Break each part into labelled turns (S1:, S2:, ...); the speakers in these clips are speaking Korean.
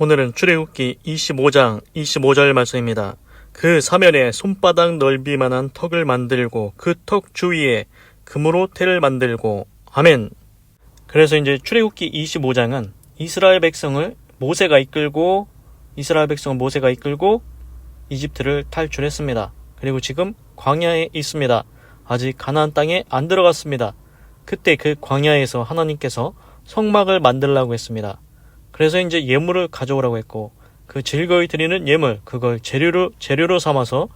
S1: 오늘은 출애굽기 25장 25절 말씀입니다. 그 사면에 손바닥 넓이만한 턱을 만들고 그 턱 주위에 금으로 태를 만들고. 아멘. 그래서 이제 출애굽기 25장은 이스라엘 백성을 모세가 이끌고 이집트를 탈출했습니다. 그리고 지금 광야에 있습니다. 아직 가나안 땅에 안 들어갔습니다. 그때 그 광야에서 하나님께서 성막을 만들라고 했습니다. 그래서 이제 예물을 가져오라고 했고, 그 즐거이 드리는 예물, 그걸 재료로 삼아서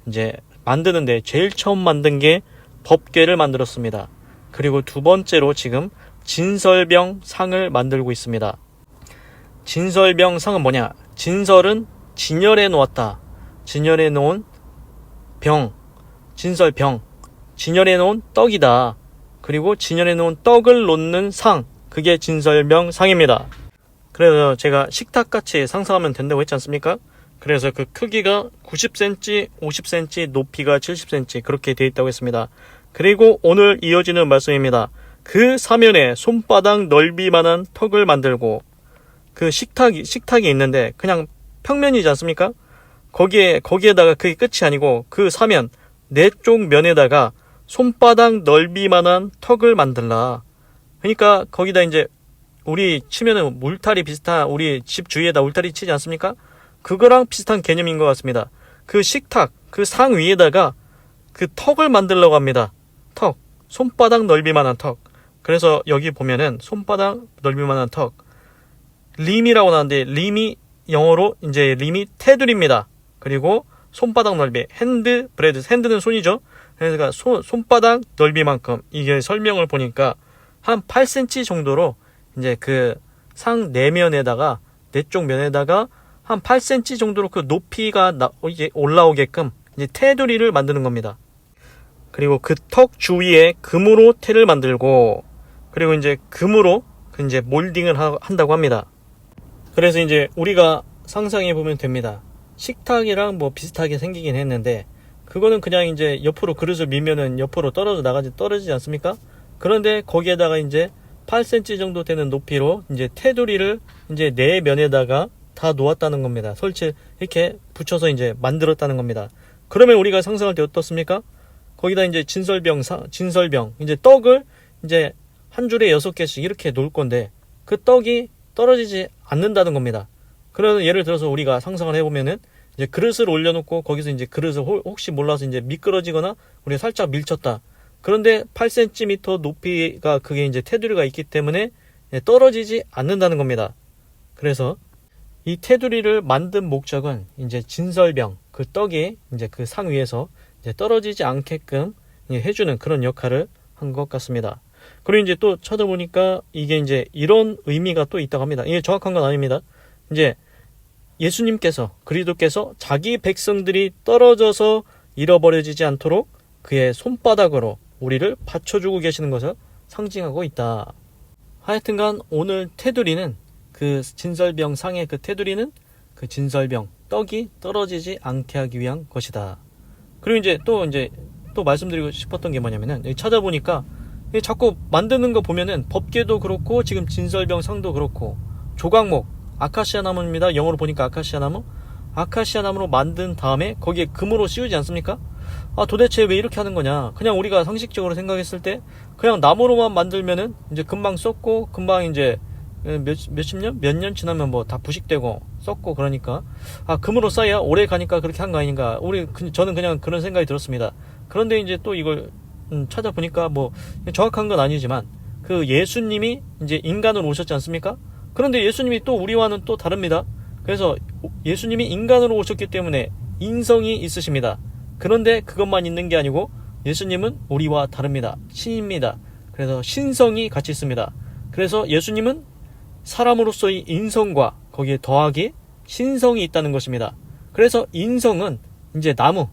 S1: 이제 만드는데 제일 처음 만든 게 법궤를 만들었습니다. 그리고 두 번째로 지금 진설병 상을 만들고 있습니다. 진설병 상은 뭐냐? 진설은 진열해 놓았다. 진열해 놓은 병, 진설병, 진열해 놓은 떡이다. 그리고 진열해 놓은 떡을 놓는 상, 그게 진설병 상입니다. 그래서 제가 식탁같이 상상하면 된다고 했지 않습니까? 그래서 그 크기가 90cm, 50cm, 높이가 70cm 그렇게 되어 있다고 했습니다. 그리고 오늘 이어지는 말씀입니다. 그 사면에 손바닥 넓이만한 턱을 만들고, 그 식탁이 있는데 그냥 평면이지 않습니까? 거기에다가 그게 끝이 아니고 그 사면 네 쪽 면에다가 손바닥 넓이만한 턱을 만들라. 그러니까 거기다 이제 우리 치면은 울타리 비슷한, 우리 집 주위에다 울타리 치지 않습니까? 그거랑 비슷한 개념인 것 같습니다. 그 식탁, 그 상 위에다가 그 턱을 만들려고 합니다. 턱, 손바닥 넓이만한 턱. 그래서 여기 보면은 손바닥 넓이만한 턱, 림이라고 나오는데, 림이 영어로 이제 림이 테두리입니다. 그리고 손바닥 넓이, 핸드 브레드, 핸드는 손이죠. 그러니까 손바닥 넓이만큼, 이게 설명을 보니까 한 8cm 정도로 이제 그 상 내면에다가, 네 쪽 면에다가 한 8cm 정도로 그 높이가 이제 올라오게끔 이제 테두리를 만드는 겁니다. 그리고 그 턱 주위에 금으로 태를 만들고, 그리고 이제 금으로 이제 몰딩을 한다고 합니다. 그래서 이제 우리가 상상해 보면 됩니다. 식탁이랑 뭐 비슷하게 생기긴 했는데, 그거는 그냥 이제 옆으로 그릇을 밀면은 옆으로 떨어지지 않습니까? 그런데 거기에다가 이제 8cm 정도 되는 높이로 이제 테두리를 이제 네 면에다가 다 놓았다는 겁니다. 이렇게 붙여서 이제 만들었다는 겁니다. 그러면 우리가 상상할 때 어떻습니까? 거기다 이제 진설병, 이제 떡을 이제 한 줄에 6개씩 이렇게 놓을 건데, 그 떡이 떨어지지 않는다는 겁니다. 그러면 예를 들어서 우리가 상상을 해보면은 이제 그릇을 올려놓고 거기서 이제 그릇을 혹시 몰라서 이제 미끄러지거나 우리가 살짝 밀쳤다. 그런데 8cm 높이가 그게 이제 테두리가 있기 때문에 떨어지지 않는다는 겁니다. 그래서 이 테두리를 만든 목적은 이제 진설병, 그 떡이 이제 그 상 위에서 이제 떨어지지 않게끔 해주는 그런 역할을 한 것 같습니다. 그리고 이제 또 찾아보니까 이게 이제 이런 의미가 또 있다고 합니다. 이게 정확한 건 아닙니다. 이제 그리스도께서 자기 백성들이 떨어져서 잃어버려지지 않도록 그의 손바닥으로 우리를 받쳐주고 계시는 것을 상징하고 있다. 하여튼간 오늘 테두리는, 그 진설병 상의 그 테두리는 그 진설병, 떡이 떨어지지 않게 하기 위한 것이다. 그리고 이제 또 말씀드리고 싶었던 게 뭐냐면은, 찾아보니까 자꾸 만드는 거 보면은 법궤도 그렇고 지금 진설병 상도 그렇고 조각목, 아카시아 나무입니다. 영어로 보니까 아카시아 나무로 만든 다음에 거기에 금으로 씌우지 않습니까? 도대체 왜 이렇게 하는 거냐? 그냥 우리가 상식적으로 생각했을 때 그냥 나무로만 만들면은 이제 금방 썩고, 금방 이제 몇 년 지나면 뭐 다 부식되고 썩고, 그러니까 금으로 쌓아야 오래 가니까 그렇게 한 거 아닌가? 저는 그냥 그런 생각이 들었습니다. 그런데 이제 또 이걸 찾아보니까 뭐 정확한 건 아니지만 그 예수님이 이제 인간으로 오셨지 않습니까? 그런데 예수님이 또 우리와는 또 다릅니다. 그래서 예수님이 인간으로 오셨기 때문에 인성이 있으십니다. 그런데 그것만 있는 게 아니고 예수님은 우리와 다릅니다. 신입니다. 그래서 신성이 같이 있습니다. 그래서 예수님은 사람으로서의 인성과 거기에 더하기 신성이 있다는 것입니다. 그래서 인성은 이제 나무,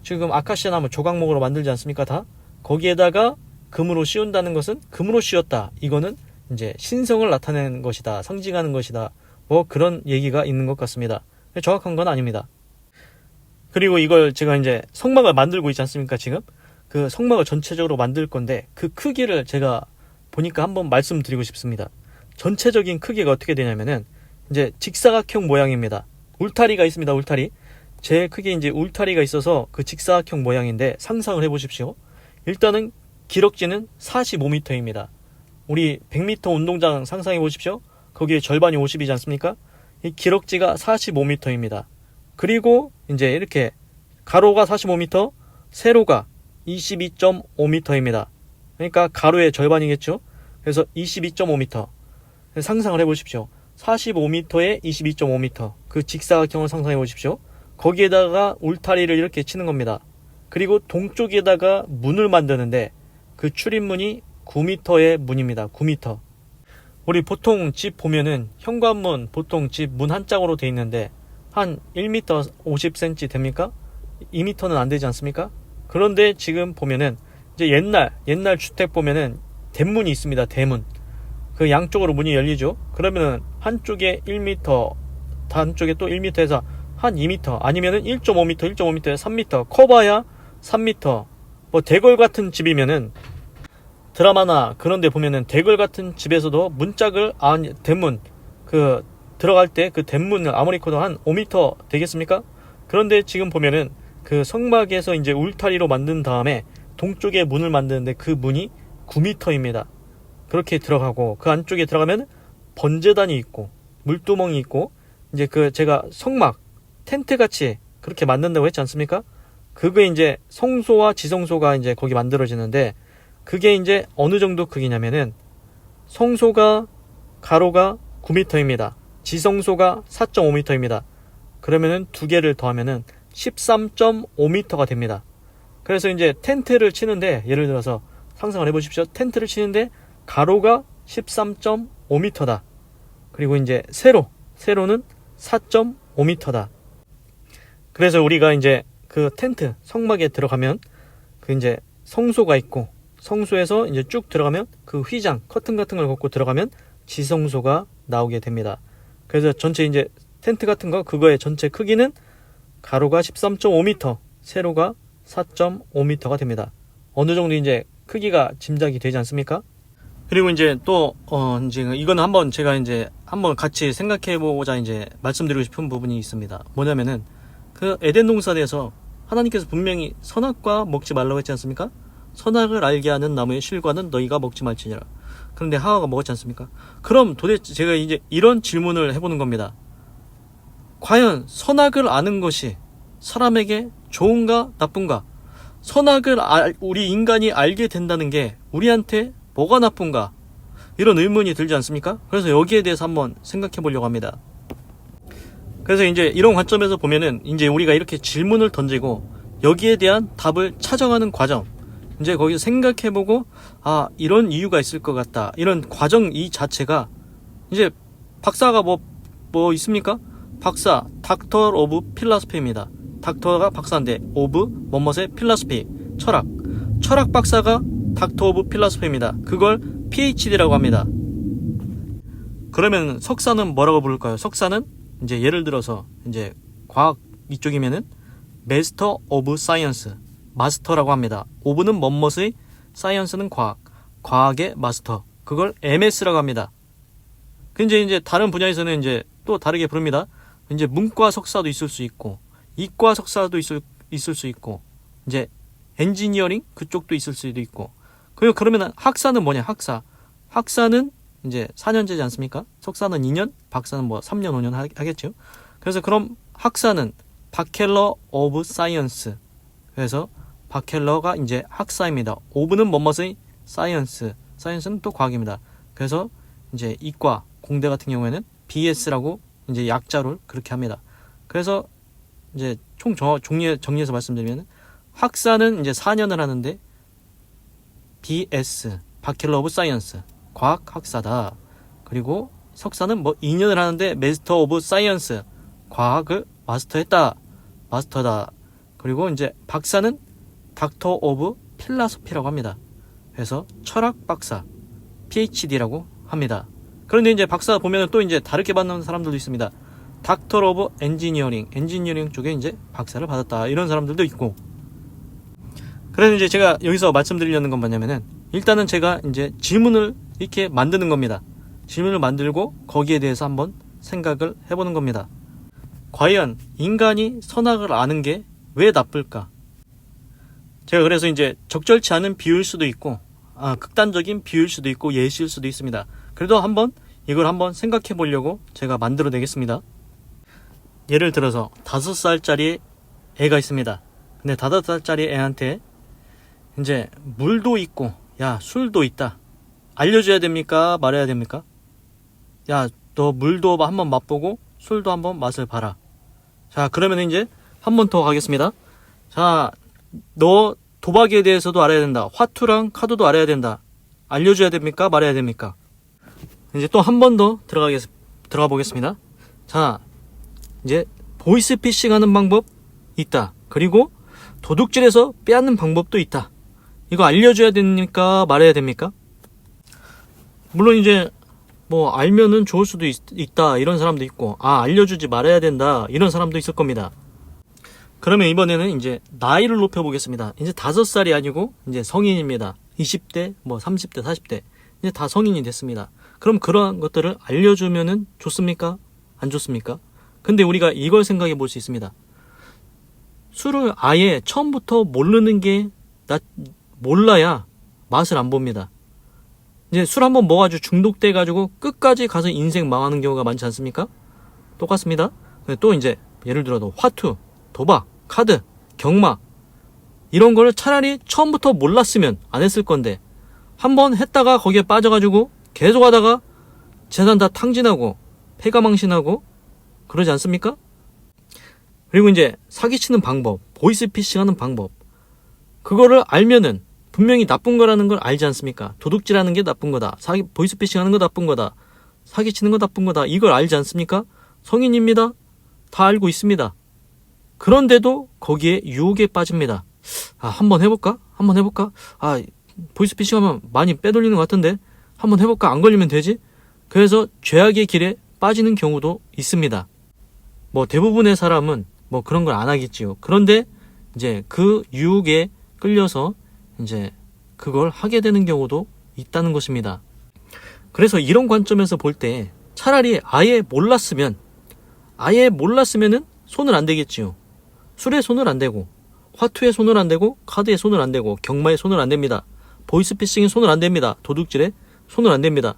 S1: 지금 아카시아 나무 조각목으로 만들지 않습니까? 다 거기에다가 금으로 씌운다는 것은 금으로 씌웠다, 이거는 이제 신성을 나타내는 것이다, 상징하는 것이다, 뭐 그런 얘기가 있는 것 같습니다. 정확한 건 아닙니다. 그리고 이걸 제가 이제 성막을 만들고 있지 않습니까? 지금 그 성막을 전체적으로 만들 건데, 그 크기를 제가 보니까 한번 말씀드리고 싶습니다. 전체적인 크기가 어떻게 되냐면은 이제 직사각형 모양입니다. 울타리가 있습니다. 울타리. 제일 크게 이제 울타리가 있어서 그 직사각형 모양인데 상상을 해보십시오. 일단은 기럭지는 45m입니다. 우리 100m 운동장 상상해 보십시오. 거기에 절반이 50이지 않습니까? 이 기럭지가 45m입니다. 그리고 이제 이렇게 가로가 45m, 세로가 22.5m입니다. 그러니까 가로의 절반이겠죠. 그래서 22.5m. 상상을 해보십시오. 45m에 22.5m. 그 직사각형을 상상해 보십시오. 거기에다가 울타리를 이렇게 치는 겁니다. 그리고 동쪽에다가 문을 만드는데 그 출입문이 9m의 문입니다. 9m. 우리 보통 집 보면은 현관문 보통 집 문 한 짝으로 돼 있는데 한 1m 50cm 됩니까? 2m는 안 되지 않습니까? 그런데 지금 보면은 이제 옛날 주택 보면은 대문이 있습니다. 대문. 그 양쪽으로 문이 열리죠. 그러면은 한쪽에 1m, 한쪽에 또 1m에서 한 2m, 아니면은 1.5m, 1.5m에 3m, 커봐야 3m. 뭐 대궐 같은 집이면은 드라마나 그런 데 보면은 대궐 같은 집에서도 문짝을 대문 그 들어갈 때 그 대문을 아무리 커도 한 5m 되겠습니까? 그런데 지금 보면은 그 성막에서 이제 울타리로 만든 다음에 동쪽에 문을 만드는데 그 문이 9m입니다. 그렇게 들어가고 그 안쪽에 들어가면 번제단이 있고 물두멍이 있고 이제 그 제가 성막 텐트 같이 그렇게 만든다고 했지 않습니까? 그게 이제 성소와 지성소가 이제 거기 만들어지는데 그게 이제 어느 정도 크기냐면은 성소가 가로가 9m입니다. 지성소가 4.5m입니다. 그러면은 두 개를 더하면은 13.5m가 됩니다. 그래서 이제 텐트를 치는데 예를 들어서 상상을 해보십시오. 텐트를 치는데 가로가 13.5m다. 그리고 이제 세로는 4.5m다. 그래서 우리가 이제 그 텐트 성막에 들어가면 그 이제 성소가 있고 성소에서 이제 쭉 들어가면 그 휘장 커튼 같은 걸 걷고 들어가면 지성소가 나오게 됩니다. 그래서 전체 이제 텐트 같은 거 그거의 전체 크기는 가로가 13.5m, 세로가 4.5m가 됩니다. 어느 정도 이제 크기가 짐작이 되지 않습니까? 그리고 이제 또 이제 이거는 한번 제가 이제 한번 같이 생각해 보고자 이제 말씀드리고 싶은 부분이 있습니다. 뭐냐면은 그 에덴 동산에서 하나님께서 분명히 선악과 먹지 말라고 했지 않습니까? 선악을 알게 하는 나무의 실과는 너희가 먹지 말지니라. 그런데 하와가 먹었지 않습니까? 그럼 도대체 제가 이제 이런 질문을 해보는 겁니다. 과연 선악을 아는 것이 사람에게 좋은가 나쁜가? 선악을 우리 인간이 알게 된다는 게 우리한테 뭐가 나쁜가? 이런 의문이 들지 않습니까? 그래서 여기에 대해서 한번 생각해 보려고 합니다. 그래서 이제 이런 관점에서 보면은 이제 우리가 이렇게 질문을 던지고 여기에 대한 답을 찾아가는 과정, 이제 거기서 생각해보고 이런 이유가 있을 것 같다, 이런 과정 이 자체가 이제 박사가 뭐 있습니까? 박사 닥터 오브 필라소피입니다. 닥터가 박사인데 오브 뭐뭇의 필라소피 철학 박사가 닥터 오브 필라소피입니다. 그걸 PhD라고 합니다. 그러면 석사는 뭐라고 부를까요? 석사는 이제 예를 들어서 이제 과학 이쪽이면은 마스터 오브 사이언스, 마스터라고 합니다. 오브는 뭐뭇의, 사이언스는 과학의 마스터, 그걸 MS라고 합니다. 근데 이제 다른 분야에서는 이제 또 다르게 부릅니다. 이제 문과 석사도 있을 수 있고 이과 석사도 있을 수 있고 이제 엔지니어링 그쪽도 있을 수도 있고. 그러면 학사는 뭐냐? 학사는 이제 4년제지 않습니까? 석사는 2년, 박사는 뭐 3년, 5년 하겠죠. 그래서 그럼 학사는 바켈러 오브 사이언스. 그래서 바켈러가 이제 학사입니다. 오브는 뭐뭇의 사이언스는 또 과학입니다. 그래서 이제 이과 공대 같은 경우에는 BS라고 이제 약자로 그렇게 합니다. 그래서 이제 정리해서 말씀드리면 학사는 이제 4년을 하는데 BS 바켈러 오브 사이언스 과학 학사다. 그리고 석사는 뭐 2년을 하는데 마스터 오브 사이언스 과학을 마스터다. 그리고 이제 박사는 닥터 오브 필라소피라고 합니다. 그래서 철학 박사 PhD라고 합니다. 그런데 이제 박사 보면 또 이제 다르게 받는 사람들도 있습니다. 닥터 오브 엔지니어링 쪽에 이제 박사를 받았다, 이런 사람들도 있고. 그래서 이제 제가 여기서 말씀드리려는 건 뭐냐면은 일단은 제가 이제 질문을 이렇게 만드는 겁니다. 질문을 만들고 거기에 대해서 한번 생각을 해보는 겁니다. 과연 인간이 선악을 아는 게 왜 나쁠까? 제가 그래서 이제 적절치 않은 비유일 수도 있고, 극단적인 비유일 수도 있고, 예시일 수도 있습니다. 그래도 이걸 한번 생각해 보려고 제가 만들어 내겠습니다. 예를 들어서 5살짜리 애가 있습니다. 근데 5살짜리 애한테 이제 물도 있고, 야, 술도 있다. 알려줘야 됩니까? 말해야 됩니까? 야, 너 물도 한번 맛보고 술도 한번 맛을 봐라. 자, 그러면 이제 한 번 더 가겠습니다. 자, 너 도박에 대해서도 알아야 된다. 화투랑 카드도 알아야 된다. 알려줘야 됩니까? 말해야 됩니까? 이제 또 한 번 더 들어가 보겠습니다. 자, 이제 보이스피싱 하는 방법 있다. 그리고 도둑질에서 빼앗는 방법도 있다. 이거 알려줘야 됩니까? 말해야 됩니까? 물론 이제 알면은 좋을 수도 있다 이런 사람도 있고, 알려주지 말아야 된다 이런 사람도 있을 겁니다. 그러면 이번에는 이제 나이를 높여보겠습니다. 이제 5살이 아니고 이제 성인입니다. 20대, 30대, 40대 이제 다 성인이 됐습니다. 그럼 그러한 것들을 알려주면은 좋습니까? 안 좋습니까? 근데 우리가 이걸 생각해 볼 수 있습니다. 술을 아예 처음부터 모르는 게 몰라야 맛을 안 봅니다. 이제 술 한번 먹어가지고 중독돼가지고 끝까지 가서 인생 망하는 경우가 많지 않습니까? 똑같습니다. 또 이제 예를 들어도 화투, 도박, 카드, 경마 이런 거를 차라리 처음부터 몰랐으면 안 했을 건데 한번 했다가 거기에 빠져가지고 계속 하다가 재산 다 탕진하고 패가망신하고 그러지 않습니까? 그리고 이제 사기치는 방법, 보이스피싱 하는 방법 그거를 알면은 분명히 나쁜 거라는 걸 알지 않습니까? 도둑질하는 게 나쁜 거다. 보이스피싱 하는 거 나쁜 거다. 사기치는 거 나쁜 거다. 이걸 알지 않습니까? 성인입니다. 다 알고 있습니다. 그런데도 거기에 유혹에 빠집니다. 한번 해볼까? 보이스피싱 하면 많이 빼돌리는 것 같은데 한번 해볼까? 안 걸리면 되지? 그래서 죄악의 길에 빠지는 경우도 있습니다. 대부분의 사람은 그런 걸 안 하겠지요. 그런데 이제 그 유혹에 끌려서 이제 그걸 하게 되는 경우도 있다는 것입니다. 그래서 이런 관점에서 볼 때 차라리 아예 몰랐으면은 손을 안 대겠지요. 술에 손을 안 대고 화투에 손을 안 대고 카드에 손을 안 대고 경마에 손을 안 댑니다. 보이스피싱에 손을 안 댑니다. 도둑질에 손을 안 댑니다.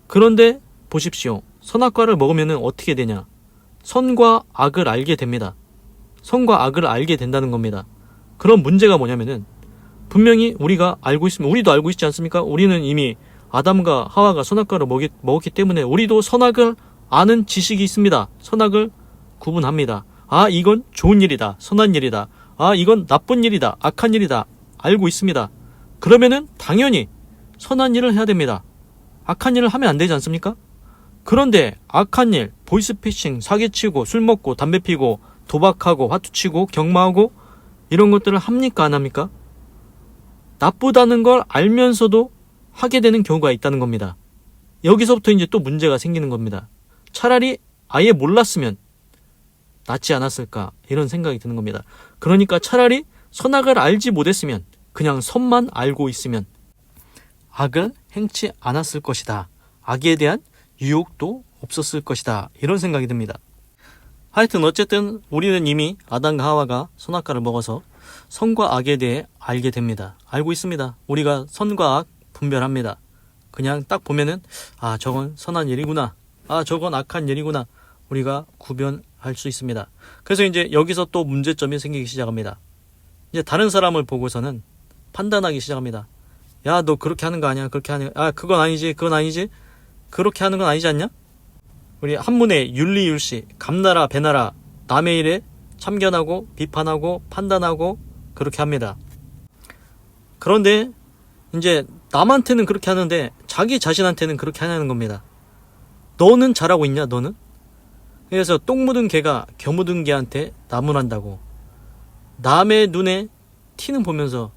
S1: 그런데 보십시오. 선악과를 먹으면 어떻게 되냐? 선과 악을 알게 됩니다. 선과 악을 알게 된다는 겁니다. 그런 문제가 뭐냐면은 분명히 우리가 알고 있으면 우리도 알고 있지 않습니까? 우리는 이미 아담과 하와가 선악과를 먹었기 때문에 우리도 선악을 아는 지식이 있습니다. 선악을 구분합니다. 이건 좋은 일이다. 선한 일이다. 이건 나쁜 일이다. 악한 일이다. 알고 있습니다. 그러면은 당연히 선한 일을 해야 됩니다. 악한 일을 하면 안 되지 않습니까? 그런데 악한 일, 보이스피싱, 사기치고 술 먹고 담배 피고 도박하고 화투치고 경마하고 이런 것들을 합니까? 안 합니까? 나쁘다는 걸 알면서도 하게 되는 경우가 있다는 겁니다. 여기서부터 이제 또 문제가 생기는 겁니다. 차라리 아예 몰랐으면 낫지 않았을까 이런 생각이 드는 겁니다. 그러니까 차라리 선악을 알지 못했으면 그냥 선만 알고 있으면 악을 행치 않았을 것이다. 악에 대한 유혹도 없었을 것이다. 이런 생각이 듭니다. 하여튼 어쨌든 우리는 이미 아담과 하와가 선악과를 먹어서 선과 악에 대해 알게 됩니다. 알고 있습니다. 우리가 선과 악 분별합니다. 그냥 딱 보면은 저건 선한 일이구나. 저건 악한 일이구나. 우리가 구별할 수 있습니다. 그래서 이제 여기서 또 문제점이 생기기 시작합니다. 이제 다른 사람을 보고서는 판단하기 시작합니다. 야, 너 그렇게 하는 거 아니야? 그렇게 하는 그건 아니지. 그건 아니지. 그렇게 하는 건 아니지 않냐? 우리 한문의 윤리율시, 감나라 배나라 남의 일에 참견하고 비판하고 판단하고 그렇게 합니다. 그런데 이제 남한테는 그렇게 하는데 자기 자신한테는 그렇게 하냐는 겁니다. 너는 잘하고 있냐? 너는? 그래서 똥 묻은 개가 겨 묻은 개한테 나무란다고. 남의 눈에 티는 보면서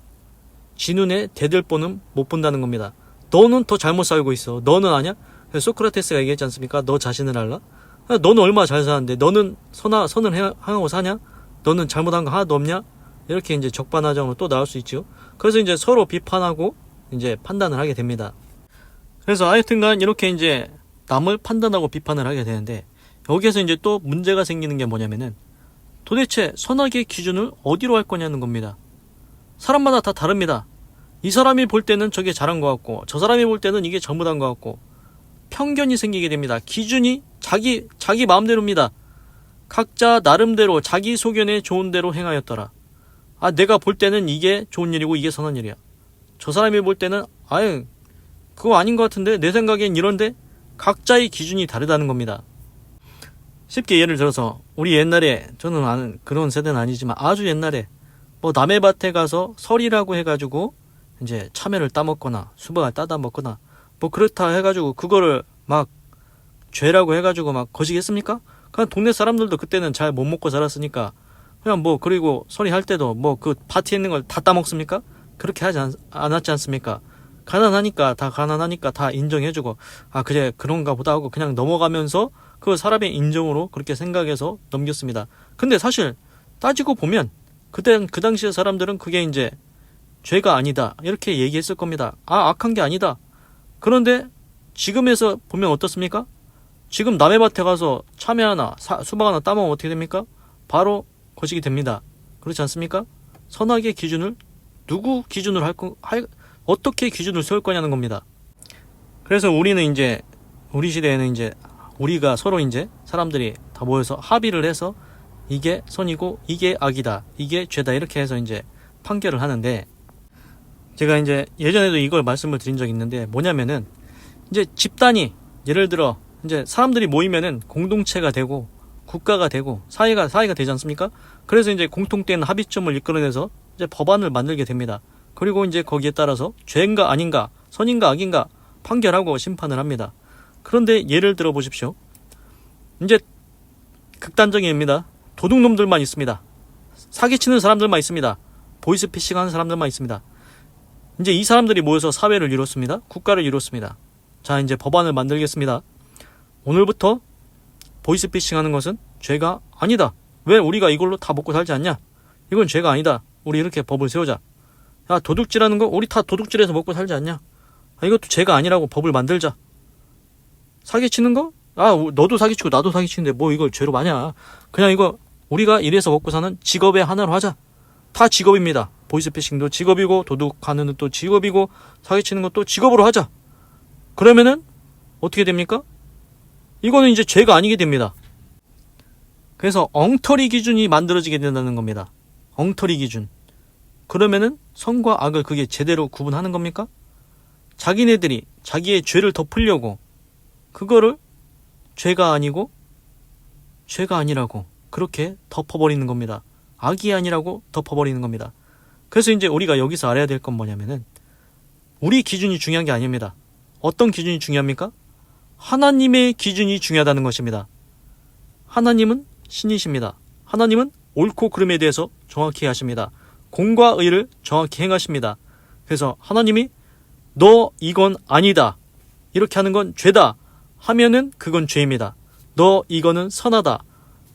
S1: 지 눈에 대들보는 못 본다는 겁니다. 너는 더 잘못 살고 있어. 너는 아냐? 소크라테스가 얘기했지 않습니까? 너 자신을 알라? 너는 얼마나 잘 사는데 너는 선을 향하고 사냐? 너는 잘못한 거 하나도 없냐? 이렇게 이제 적반하장으로 또 나올 수 있죠. 그래서 이제 서로 비판하고 이제 판단을 하게 됩니다. 그래서 하여튼간 이렇게 이제 남을 판단하고 비판을 하게 되는데, 여기에서 이제 또 문제가 생기는 게 뭐냐면은 도대체 선악의 기준을 어디로 할 거냐는 겁니다. 사람마다 다 다릅니다. 이 사람이 볼 때는 저게 잘한 것 같고, 저 사람이 볼 때는 이게 잘못한 것 같고, 편견이 생기게 됩니다. 기준이 자기 마음대로입니다. 각자 나름대로 자기 소견에 좋은 대로 행하였더라. 내가 볼 때는 이게 좋은 일이고 이게 선한 일이야. 저 사람이 볼 때는 그거 아닌 것 같은데, 내 생각엔 이런데, 각자의 기준이 다르다는 겁니다. 쉽게 예를 들어서 우리 옛날에, 저는 아는 그런 세대는 아니지만 아주 옛날에 뭐 남의 밭에 가서 설이라고 해가지고 이제 참외를 따먹거나 수박을 따다 먹거나 뭐 그렇다 해가지고 그거를 막 죄라고 해가지고 막 거시겠습니까? 그냥 동네 사람들도 그때는 잘 못 먹고 살았으니까 그냥 뭐, 그리고 설이 할 때도 뭐 그 밭에 있는 걸 다 따먹습니까? 그렇게 하지 않았지 않습니까? 가난하니까 다 인정해주고, 그래 그런가 보다 하고 그냥 넘어가면서 그 사람의 인정으로 그렇게 생각해서 넘겼습니다. 근데 사실 따지고 보면 그땐 그 당시의 사람들은 그게 이제 죄가 아니다 이렇게 얘기했을 겁니다. 악한 게 아니다. 그런데 지금에서 보면 어떻습니까? 지금 남의 밭에 가서 참외 하나, 수박 하나 따먹으면 어떻게 됩니까? 바로 거식이 됩니다. 그렇지 않습니까? 선악의 기준을 누구 기준으로 어떻게 기준을 세울 거냐는 겁니다. 그래서 우리 시대에는 이제 우리가 서로 이제 사람들이 다 모여서 합의를 해서 이게 선이고 이게 악이다, 이게 죄다 이렇게 해서 이제 판결을 하는데, 제가 이제 예전에도 이걸 말씀을 드린 적이 있는데, 뭐냐면은 이제 집단이, 예를 들어 이제 사람들이 모이면은 공동체가 되고 국가가 되고 사회가 되지 않습니까? 그래서 이제 공통된 합의점을 이끌어내서 이제 법안을 만들게 됩니다. 그리고 이제 거기에 따라서 죄인가 아닌가, 선인가 악인가 판결하고 심판을 합니다. 그런데 예를 들어 보십시오. 이제 극단적인 예입니다. 도둑놈들만 있습니다. 사기치는 사람들만 있습니다. 보이스피싱 하는 사람들만 있습니다. 이제 이 사람들이 모여서 사회를 이뤘습니다. 국가를 이뤘습니다. 자, 이제 법안을 만들겠습니다. 오늘부터 보이스피싱 하는 것은 죄가 아니다. 왜 우리가 이걸로 다 먹고 살지 않냐? 이건 죄가 아니다. 우리 이렇게 법을 세우자. 야, 도둑질하는 거 우리 다 도둑질해서 먹고 살지 않냐? 이것도 죄가 아니라고 법을 만들자. 사기치는 거? 너도 사기치고 나도 사기치는데 뭐 이걸 죄로 마냐? 그냥 이거 우리가 이래서 먹고 사는 직업의 하나로 하자. 다 직업입니다. 보이스피싱도 직업이고, 도둑하는 것도 직업이고, 사기치는 것도 직업으로 하자. 그러면은 어떻게 됩니까? 이거는 이제 죄가 아니게 됩니다. 그래서 엉터리 기준이 만들어지게 된다는 겁니다. 엉터리 기준. 그러면은 선과 악을 그게 제대로 구분하는 겁니까? 자기네들이 자기의 죄를 덮으려고 그거를 죄가 아니고 죄가 아니라고 그렇게 덮어버리는 겁니다. 악이 아니라고 덮어버리는 겁니다. 그래서 이제 우리가 여기서 알아야 될 건 뭐냐면은 우리 기준이 중요한 게 아닙니다. 어떤 기준이 중요합니까? 하나님의 기준이 중요하다는 것입니다. 하나님은 신이십니다. 하나님은 옳고 그름에 대해서 정확히 하십니다. 공과 의를 정확히 행하십니다. 그래서 하나님이 너 이건 아니다, 이렇게 하는 건 죄다 하면은 그건 죄입니다. 너 이거는 선하다,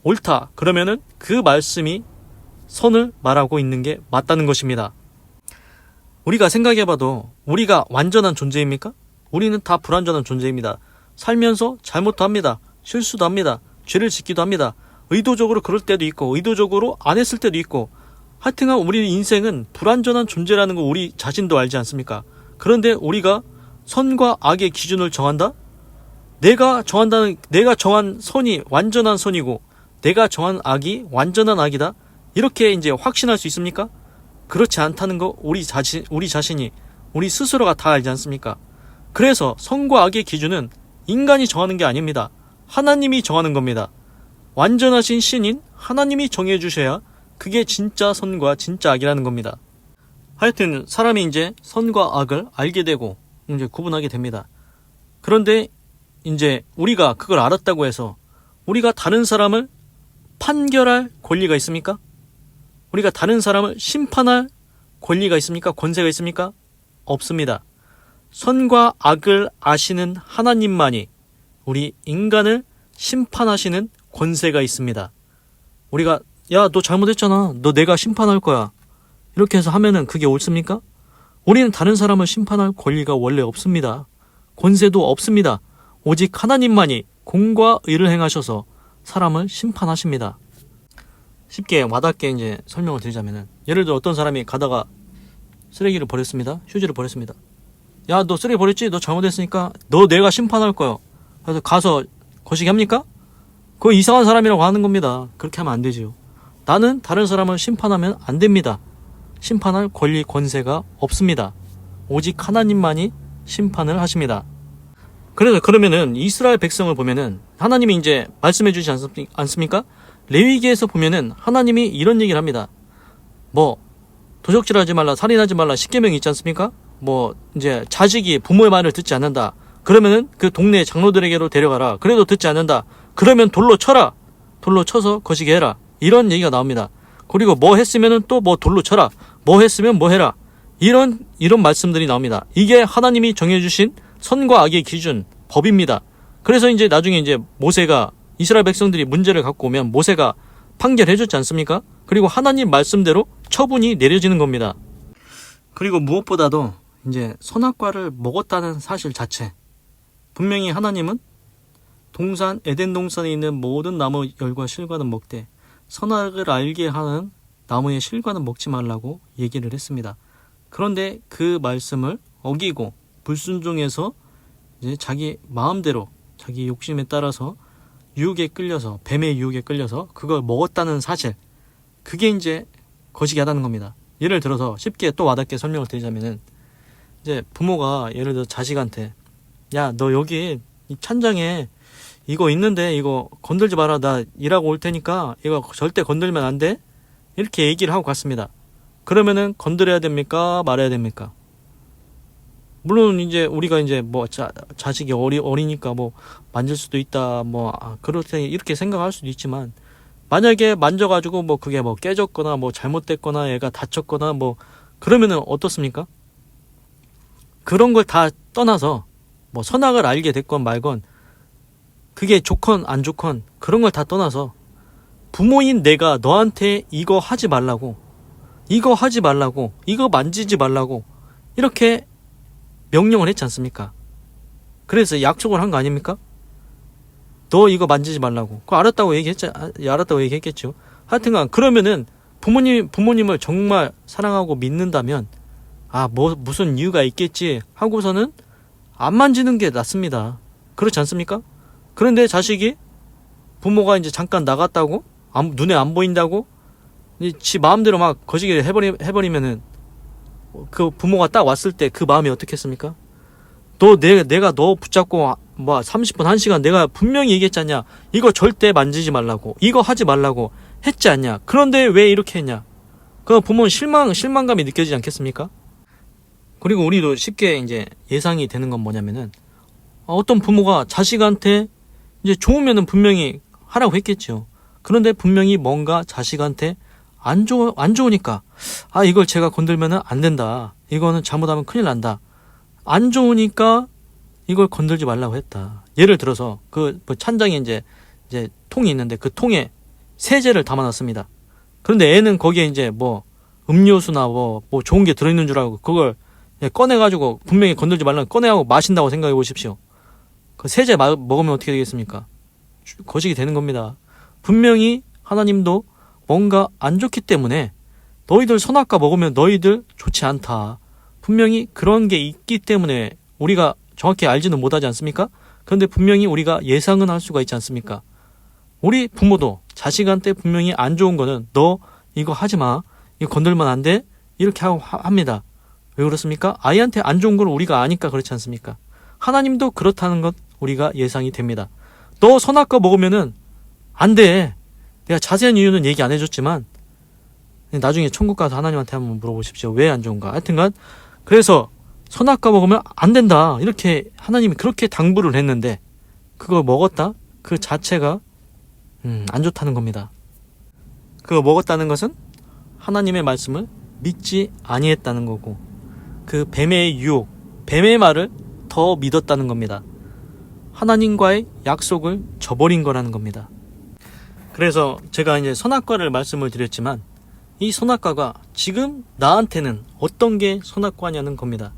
S1: 옳다, 그러면은 그 말씀이 선을 말하고 있는 게 맞다는 것입니다. 우리가 생각해봐도 우리가 완전한 존재입니까? 우리는 다 불완전한 존재입니다. 살면서 잘못도 합니다. 실수도 합니다. 죄를 짓기도 합니다. 의도적으로 그럴 때도 있고 의도적으로 안 했을 때도 있고, 하여튼간 우리 인생은 불완전한 존재라는 거 우리 자신도 알지 않습니까? 그런데 우리가 선과 악의 기준을 정한다? 내가 정한 선이 완전한 선이고 내가 정한 악이 완전한 악이다, 이렇게 이제 확신할 수 있습니까? 그렇지 않다는 거 우리 자신이, 우리 스스로가 다 알지 않습니까? 그래서 선과 악의 기준은 인간이 정하는 게 아닙니다. 하나님이 정하는 겁니다. 완전하신 신인 하나님이 정해주셔야 그게 진짜 선과 진짜 악이라는 겁니다. 하여튼 사람이 이제 선과 악을 알게 되고 이제 구분하게 됩니다. 그런데 이제 우리가 그걸 알았다고 해서 우리가 다른 사람을 판결할 권리가 있습니까? 우리가 다른 사람을 심판할 권리가 있습니까? 권세가 있습니까? 없습니다. 선과 악을 아시는 하나님만이 우리 인간을 심판하시는 권세가 있습니다. 우리가 야, 너 잘못했잖아, 너 내가 심판할 거야, 이렇게 해서 하면은 그게 옳습니까? 우리는 다른 사람을 심판할 권리가 원래 없습니다. 권세도 없습니다. 오직 하나님만이 공과 의를 행하셔서 사람을 심판하십니다. 쉽게 와닿게 이제 설명을 드리자면은, 예를 들어 어떤 사람이 가다가 쓰레기를 버렸습니다. 휴지를 버렸습니다. 야, 너 쓰레기 버렸지? 너 잘못했으니까 너 내가 심판할 거야. 그래서 가서 거시기 합니까? 그거 이상한 사람이라고 하는 겁니다. 그렇게 하면 안 되지요. 나는 다른 사람을 심판하면 안 됩니다. 심판할 권리, 권세가 없습니다. 오직 하나님만이 심판을 하십니다. 그래서 그러면은 이스라엘 백성을 보면은 하나님이 이제 말씀해 주지 않습니까? 레위기에서 보면은 하나님이 이런 얘기를 합니다. 뭐 도적질하지 말라, 살인하지 말라, 십계명이 있지 않습니까? 뭐 이제 자식이 부모의 말을 듣지 않는다. 그러면은 그 동네 장로들에게로 데려가라. 그래도 듣지 않는다. 그러면 돌로 쳐라. 돌로 쳐서 거시게 해라. 이런 얘기가 나옵니다. 그리고 뭐 했으면은 또 뭐 돌로 쳐라. 뭐 했으면 뭐 해라. 이런 말씀들이 나옵니다. 이게 하나님이 정해주신 선과 악의 기준, 법입니다. 그래서 이제 나중에 이제 모세가, 이스라엘 백성들이 문제를 갖고 오면 모세가 판결해줬지 않습니까? 그리고 하나님 말씀대로 처분이 내려지는 겁니다. 그리고 무엇보다도 이제 선악과를 먹었다는 사실 자체, 분명히 하나님은 동산 에덴 동산에 있는 모든 나무 열과 실과는 먹되 선악을 알게 하는 나무의 실과는 먹지 말라고 얘기를 했습니다. 그런데 그 말씀을 어기고 불순종해서 이제 자기 마음대로, 자기 욕심에 따라서 유혹에 끌려서, 뱀의 유혹에 끌려서 그걸 먹었다는 사실, 그게 이제 거시기 하다는 겁니다. 예를 들어서 쉽게 또 와닿게 설명을 드리자면은, 이제 부모가 예를 들어 자식한테, 야, 너 여기 이 찬장에 이거 있는데 이거 건들지 마라. 나 일하고 올 테니까 이거 절대 건들면 안 돼. 이렇게 얘기를 하고 갔습니다. 그러면은 건드려야 됩니까? 말아야 됩니까? 물론 이제 우리가 이제 뭐 자식이 어리니까 뭐 만질 수도 있다, 뭐 그렇게 이렇게 생각할 수도 있지만, 만약에 만져가지고 뭐 그게 뭐 깨졌거나 뭐 잘못됐거나 애가 다쳤거나 뭐 그러면은 어떻습니까? 그런 걸 다 떠나서 뭐 선악을 알게 됐건 말건, 그게 좋건 안 좋건 그런 걸 다 떠나서 부모인 내가 너한테 이거 하지 말라고, 이거 하지 말라고, 이거 만지지 말라고 이렇게 명령을 했지 않습니까? 그래서 약속을 한 거 아닙니까? 너 이거 만지지 말라고. 그거 알았다고 얘기했겠죠. 하여튼간 그러면은 부모님을 정말 사랑하고 믿는다면, 무슨 이유가 있겠지 하고서는 안 만지는 게 낫습니다. 그렇지 않습니까? 그런데 자식이 부모가 이제 잠깐 나갔다고, 눈에 안 보인다고 지 마음대로 막 거시기를 해버리면은, 그 부모가 딱 왔을 때 그 마음이 어떻겠습니까? 내가 너 붙잡고 뭐 30분 1시간 내가 분명히 얘기했지 않냐, 이거 절대 만지지 말라고, 이거 하지 말라고 했지 않냐. 그런데 왜 이렇게 했냐. 그 부모는 실망감이 느껴지지 않겠습니까? 그리고 우리도 쉽게 이제 예상이 되는 건 뭐냐면은, 어떤 부모가 자식한테 이제 좋으면은 분명히 하라고 했겠죠. 그런데 분명히 뭔가 자식한테 안 좋으니까, 이걸 제가 건들면은 안 된다, 이거는 잘못하면 큰일 난다, 안 좋으니까 이걸 건들지 말라고 했다. 예를 들어서 그 찬장에 이제 통이 있는데 그 통에 세제를 담아놨습니다. 그런데 애는 거기에 이제 뭐 음료수나 뭐 좋은 게 들어있는 줄 알고 그걸 꺼내가지고 분명히 건들지 말라고 꺼내하고 마신다고 생각해 보십시오. 그 세제 먹으면 어떻게 되겠습니까? 거식이 되는 겁니다. 분명히 하나님도 뭔가 안 좋기 때문에, 너희들 선악과 먹으면 너희들 좋지 않다, 분명히 그런 게 있기 때문에 우리가 정확히 알지는 못하지 않습니까? 그런데 분명히 우리가 예상은 할 수가 있지 않습니까? 우리 부모도 자식한테 분명히 안 좋은 거는 너 이거 하지 마, 이거 건들면 안 돼, 이렇게 합니다. 왜 그렇습니까? 아이한테 안 좋은 걸 우리가 아니까 그렇지 않습니까? 하나님도 그렇다는 것 우리가 예상이 됩니다. 너 선악과 먹으면은 안 돼. 내가 자세한 이유는 얘기 안 해줬지만 나중에 천국 가서 하나님한테 한번 물어보십시오. 왜 안 좋은가. 하여튼간 그래서 선악과 먹으면 안 된다, 이렇게 하나님이 그렇게 당부를 했는데 그걸 먹었다? 그 자체가 안 좋다는 겁니다. 그거 먹었다는 것은 하나님의 말씀을 믿지 아니했다는 거고, 그 뱀의 유혹, 뱀의 말을 더 믿었다는 겁니다. 하나님과의 약속을 저버린 거라는 겁니다. 그래서 제가 이제 선악과를 말씀을 드렸지만, 이 선악과가 지금 나한테는 어떤 게 선악과냐는 겁니다.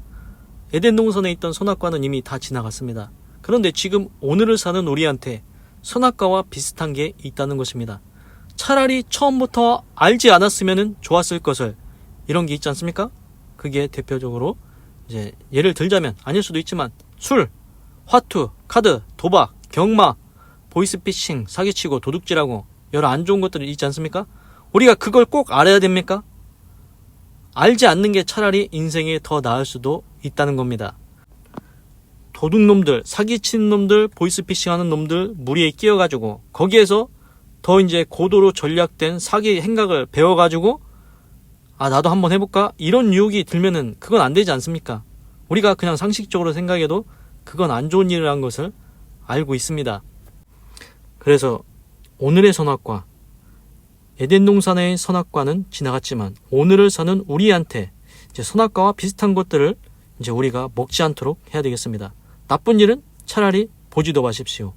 S1: 에덴 동산에 있던 선악과는 이미 다 지나갔습니다. 그런데 지금 오늘을 사는 우리한테 선악과와 비슷한 게 있다는 것입니다. 차라리 처음부터 알지 않았으면 좋았을 것을, 이런 게 있지 않습니까? 그게 대표적으로 이제 예를 들자면, 아닐 수도 있지만 술, 화투, 카드, 도박, 경마, 보이스피싱, 사기치고 도둑질하고 여러 안 좋은 것들이 있지 않습니까? 우리가 그걸 꼭 알아야 됩니까? 알지 않는 게 차라리 인생에 더 나을 수도 있다는 겁니다. 도둑놈들, 사기치는 놈들, 보이스피싱하는 놈들 무리에 끼어가지고 거기에서 더 이제 고도로 전략된 사기 행각을 배워가지고 나도 한번 해볼까? 이런 유혹이 들면은 그건 안 되지 않습니까? 우리가 그냥 상식적으로 생각해도 그건 안 좋은 일이라는 것을 알고 있습니다. 그래서 오늘의 선악과, 에덴 동산의 선악과는 지나갔지만 오늘을 사는 우리한테 이제 선악과와 비슷한 것들을 이제 우리가 먹지 않도록 해야 되겠습니다. 나쁜 일은 차라리 보지도 마십시오.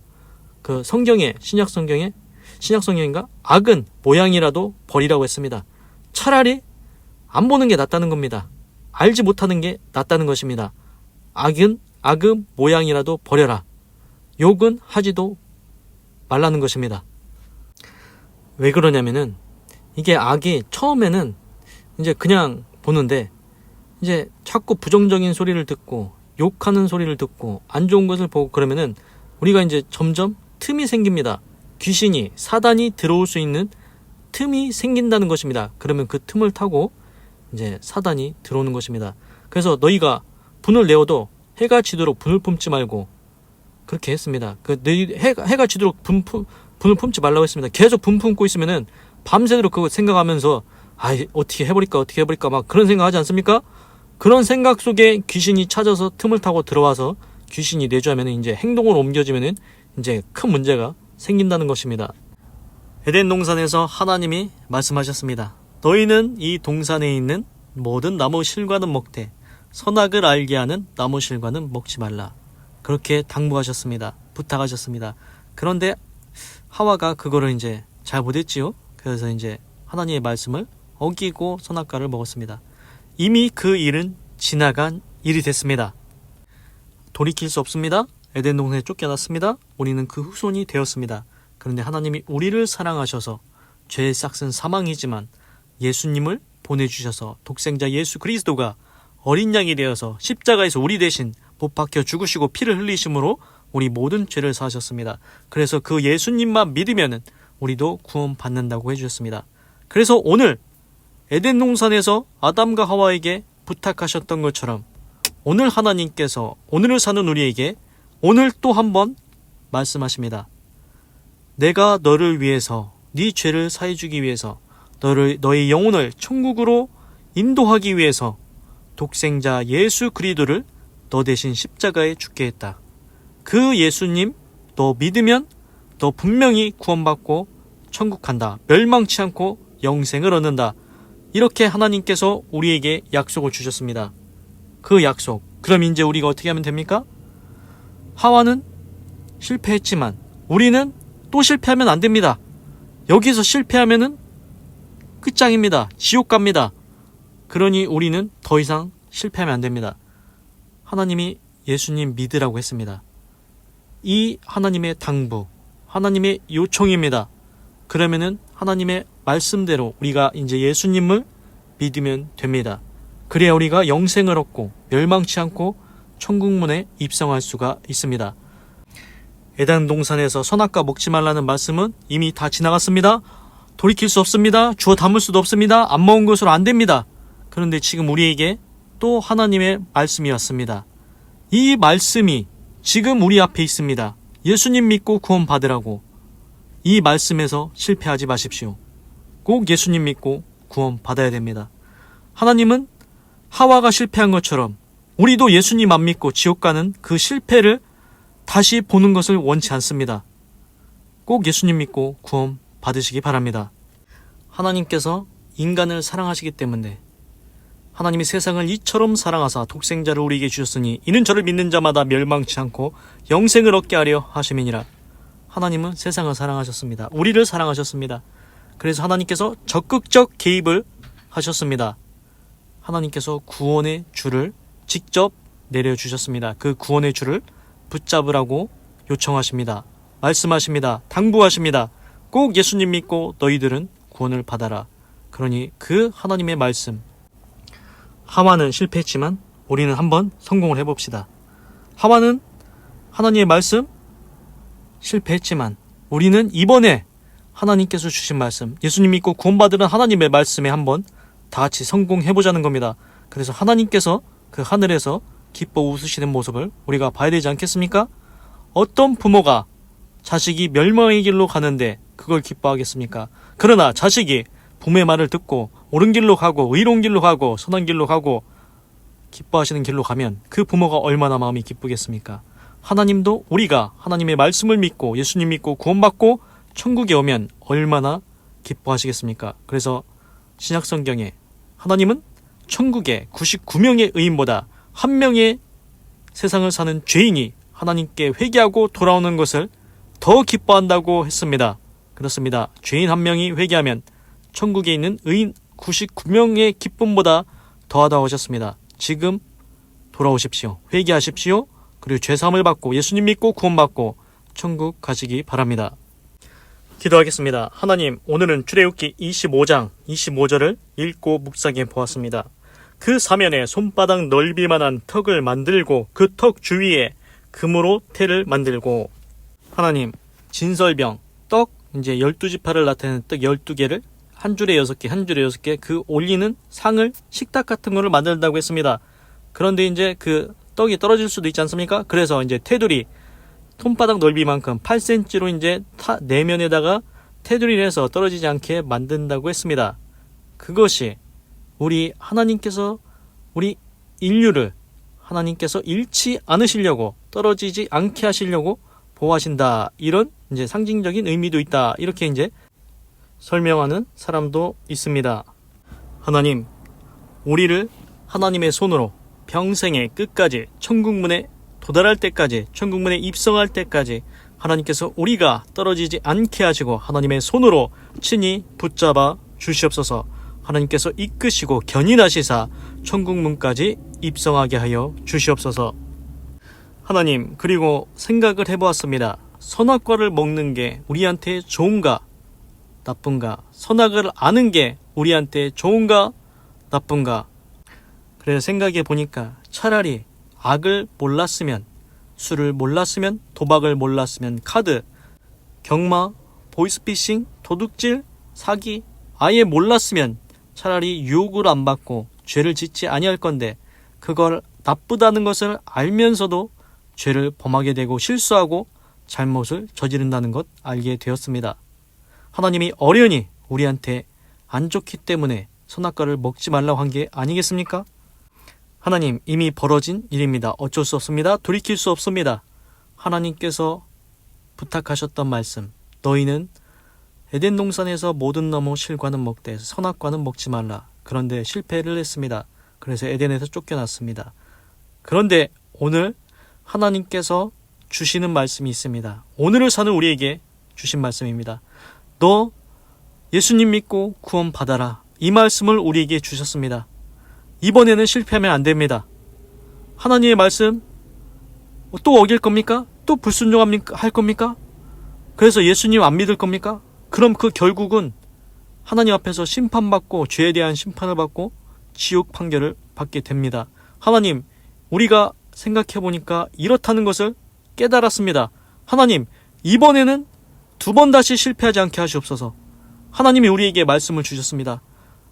S1: 그 성경에, 신약 성경인가? 악은 모양이라도 버리라고 했습니다. 차라리 안 보는 게 낫다는 겁니다. 알지 못하는 게 낫다는 것입니다. 악의 모양이라도 버려라. 욕은 하지도 말라는 것입니다. 왜 그러냐면은 이게 악이 처음에는 이제 그냥 보는데 이제 자꾸 부정적인 소리를 듣고 욕하는 소리를 듣고 안 좋은 것을 보고 그러면은 우리가 이제 점점 틈이 생깁니다. 귀신이, 사단이 들어올 수 있는 틈이 생긴다는 것입니다. 그러면 그 틈을 타고 이제 사단이 들어오는 것입니다. 그래서 너희가 분을 내어도 해가 지도록 분을 품지 말고, 그렇게 했습니다. 해가 지도록 분을 품지 말라고 했습니다. 계속 분 품고 있으면은 밤새도록 그거 생각하면서 어떻게 해버릴까 막 그런 생각 하지 않습니까? 그런 생각 속에 귀신이 찾아서 틈을 타고 들어와서 귀신이 내주하면은 이제 행동으로 옮겨지면은 이제 큰 문제가 생긴다는 것입니다. 에덴 동산에서 하나님이 말씀하셨습니다. 너희는 이 동산에 있는 모든 나무 실과는 먹되 선악을 알게 하는 나무 실과는 먹지 말라. 그렇게 당부하셨습니다. 부탁하셨습니다. 그런데 하와가 그거를 이제 잘 못했지요. 그래서 이제 하나님의 말씀을 어기고 선악과를 먹었습니다. 이미 그 일은 지나간 일이 됐습니다. 돌이킬 수 없습니다. 에덴 동산에 쫓겨났습니다. 우리는 그 후손이 되었습니다. 그런데 하나님이 우리를 사랑하셔서 죄의 싹은 사망이지만 예수님을 보내주셔서 독생자 예수 그리스도가 어린 양이 되어서 십자가에서 우리 대신 못 박혀 죽으시고 피를 흘리심으로 우리 모든 죄를 사하셨습니다. 그래서 그 예수님만 믿으면 우리도 구원받는다고 해주셨습니다. 그래서 오늘 에덴 동산에서 아담과 하와에게 부탁하셨던 것처럼 오늘 하나님께서 오늘을 사는 우리에게 오늘 또 한번 말씀하십니다. 내가 너를 위해서 네 죄를 사해주기 위해서 너의 영혼을 천국으로 인도하기 위해서 독생자 예수 그리스도를 너 대신 십자가에 죽게 했다. 그 예수님 너 믿으면 너 분명히 구원받고 천국 간다. 멸망치 않고 영생을 얻는다. 이렇게 하나님께서 우리에게 약속을 주셨습니다. 그 약속. 그럼 이제 우리가 어떻게 하면 됩니까? 하와는 실패했지만 우리는 또 실패하면 안 됩니다. 여기서 실패하면은 끝장입니다. 지옥 갑니다. 그러니 우리는 더 이상 실패하면 안 됩니다. 하나님이 예수님 믿으라고 했습니다. 이 하나님의 당부, 하나님의 요청입니다. 그러면은 하나님의 말씀대로 우리가 이제 예수님을 믿으면 됩니다. 그래야 우리가 영생을 얻고 멸망치 않고 천국문에 입성할 수가 있습니다. 에덴 동산에서 선악과 먹지 말라는 말씀은 이미 다 지나갔습니다. 돌이킬 수 없습니다. 주워 담을 수도 없습니다. 안 먹은 것으로 안 됩니다. 그런데 지금 우리에게 또 하나님의 말씀이 왔습니다. 이 말씀이 지금 우리 앞에 있습니다. 예수님 믿고 구원 받으라고. 이 말씀에서 실패하지 마십시오. 꼭 예수님 믿고 구원 받아야 됩니다. 하나님은 하와가 실패한 것처럼 우리도 예수님 안 믿고 지옥 가는 그 실패를 다시 보는 것을 원치 않습니다. 꼭 예수님 믿고 구원 받으시기 바랍니다. 하나님께서 인간을 사랑하시기 때문에 하나님이 세상을 이처럼 사랑하사 독생자를 우리에게 주셨으니 이는 저를 믿는 자마다 멸망치 않고 영생을 얻게 하려 하심이니라. 하나님은 세상을 사랑하셨습니다. 우리를 사랑하셨습니다. 그래서 하나님께서 적극적 개입을 하셨습니다. 하나님께서 구원의 줄을 직접 내려주셨습니다. 그 구원의 줄을 붙잡으라고 요청하십니다. 말씀하십니다. 당부하십니다. 꼭 예수님 믿고 너희들은 구원을 받아라. 그러니 그 하나님의 말씀, 하와는 실패했지만 우리는 한번 성공을 해봅시다. 하와는 하나님의 말씀 실패했지만 우리는 이번에 하나님께서 주신 말씀, 예수님 믿고 구원받으는 하나님의 말씀에 한번 다 같이 성공해보자는 겁니다. 그래서 하나님께서 그 하늘에서 기뻐 웃으시는 모습을 우리가 봐야 되지 않겠습니까? 어떤 부모가 자식이 멸망의 길로 가는데 그걸 기뻐하겠습니까? 그러나 자식이 부모의 말을 듣고 옳은 길로 가고 의로운 길로 가고 선한 길로 가고 기뻐하시는 길로 가면 그 부모가 얼마나 마음이 기쁘겠습니까? 하나님도 우리가 하나님의 말씀을 믿고 예수님 믿고 구원받고 천국에 오면 얼마나 기뻐하시겠습니까? 그래서 신약성경에 하나님은 천국에 99명의 의인보다 한 명의 세상을 사는 죄인이 하나님께 회개하고 돌아오는 것을 더 기뻐한다고 했습니다. 그렇습니다. 죄인 한 명이 회개하면 천국에 있는 의인 99명의 기쁨보다 더하다고 하셨습니다. 지금 돌아오십시오. 회개하십시오. 그리고 죄사함을 받고 예수님 믿고 구원받고 천국 가시기 바랍니다. 기도하겠습니다. 하나님, 오늘은 출애굽기 25장 25절을 읽고 묵상해 보았습니다. 그 사면에 손바닥 넓이만한 턱을 만들고 그 턱 주위에 금으로 태를 만들고, 하나님, 진설병, 떡, 이제 12지파를 나타내는 떡 12개를 한 줄에 6개, 한 줄에 6개 그 올리는 상을, 식탁 같은 거를 만든다고 했습니다. 그런데 이제 그 떡이 떨어질 수도 있지 않습니까? 그래서 이제 테두리, 손바닥 넓이만큼 8cm로 이제 내면에다가 테두리를 해서 떨어지지 않게 만든다고 했습니다. 그것이 우리 하나님께서 우리 인류를 하나님께서 잃지 않으시려고, 떨어지지 않게 하시려고 보호하신다. 이런 이제 상징적인 의미도 있다. 이렇게 이제 설명하는 사람도 있습니다. 하나님, 우리를 하나님의 손으로 평생의 끝까지 천국문에 도달할 때까지, 천국문에 입성할 때까지 하나님께서 우리가 떨어지지 않게 하시고 하나님의 손으로 친히 붙잡아 주시옵소서. 하나님께서 이끄시고 견인하시사 천국문까지 입성하게 하여 주시옵소서. 하나님, 그리고 생각을 해보았습니다. 선악과를 먹는 게 우리한테 좋은가 나쁜가? 선악을 아는 게 우리한테 좋은가 나쁜가? 그래서 생각해 보니까 차라리 악을 몰랐으면, 술을 몰랐으면, 도박을 몰랐으면, 카드, 경마, 보이스피싱, 도둑질, 사기 아예 몰랐으면 차라리 유혹을 안 받고 죄를 짓지 아니할 건데, 그걸 나쁘다는 것을 알면서도 죄를 범하게 되고 실수하고 잘못을 저지른다는 것 알게 되었습니다. 하나님이 어련히 우리한테 안 좋기 때문에 선악과를 먹지 말라고 한 게 아니겠습니까? 하나님, 이미 벌어진 일입니다. 어쩔 수 없습니다. 돌이킬 수 없습니다. 하나님께서 부탁하셨던 말씀, 너희는 에덴 동산에서 모든 나무 실과는 먹되 선악과는 먹지 말라. 그런데 실패를 했습니다. 그래서 에덴에서 쫓겨났습니다. 그런데 오늘 하나님께서 주시는 말씀이 있습니다. 오늘을 사는 우리에게 주신 말씀입니다. 너 예수님 믿고 구원 받아라. 이 말씀을 우리에게 주셨습니다. 이번에는 실패하면 안 됩니다. 하나님의 말씀 또 어길 겁니까? 또 불순종할 겁니까? 그래서 예수님 안 믿을 겁니까? 그럼 그 결국은 하나님 앞에서 심판받고 죄에 대한 심판을 받고 지옥 판결을 받게 됩니다. 하나님, 우리가 생각해보니까 이렇다는 것을 깨달았습니다. 하나님, 이번에는 두 번 다시 실패하지 않게 하시옵소서. 하나님이 우리에게 말씀을 주셨습니다.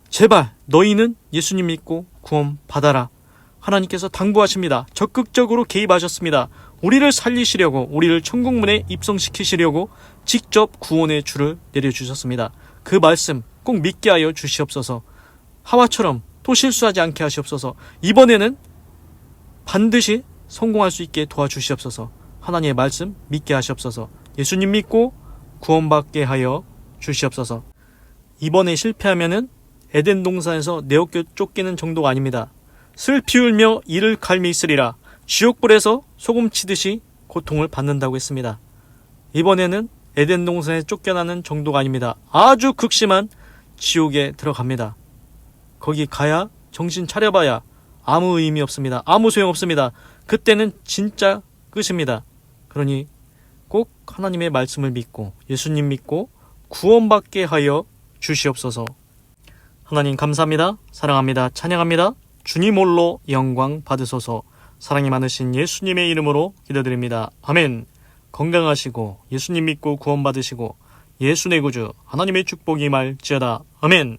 S1: 제발 너희는 예수님 믿고 구원 받아라. 하나님께서 당부하십니다. 적극적으로 개입하셨습니다. 우리를 살리시려고, 우리를 천국문에 입성시키시려고 직접 구원의 줄을 내려주셨습니다. 그 말씀 꼭 믿게 하여 주시옵소서. 하와처럼 또 실수하지 않게 하시옵소서. 이번에는 반드시 성공할 수 있게 도와주시옵소서. 하나님의 말씀 믿게 하시옵소서. 예수님 믿고 구원받게 하여 주시옵소서. 이번에 실패하면은 에덴 동산에서 내어껴 쫓기는 정도가 아닙니다. 슬피 울며 이를 갈미 있으리라. 지옥불에서 소금 치듯이 고통을 받는다고 했습니다. 이번에는 에덴 동산에 쫓겨나는 정도가 아닙니다. 아주 극심한 지옥에 들어갑니다. 거기 가야 정신 차려봐야 아무 의미 없습니다. 아무 소용 없습니다. 그때는 진짜 끝입니다. 그러니 꼭 하나님의 말씀을 믿고 예수님 믿고 구원받게 하여 주시옵소서. 하나님 감사합니다. 사랑합니다. 찬양합니다. 주님 홀로 영광 받으소서. 사랑이 많으신 예수님의 이름으로 기도드립니다. 아멘. 건강하시고 예수님 믿고 구원받으시고 예수 내 구주 하나님의 축복이 임할지어다. 아멘.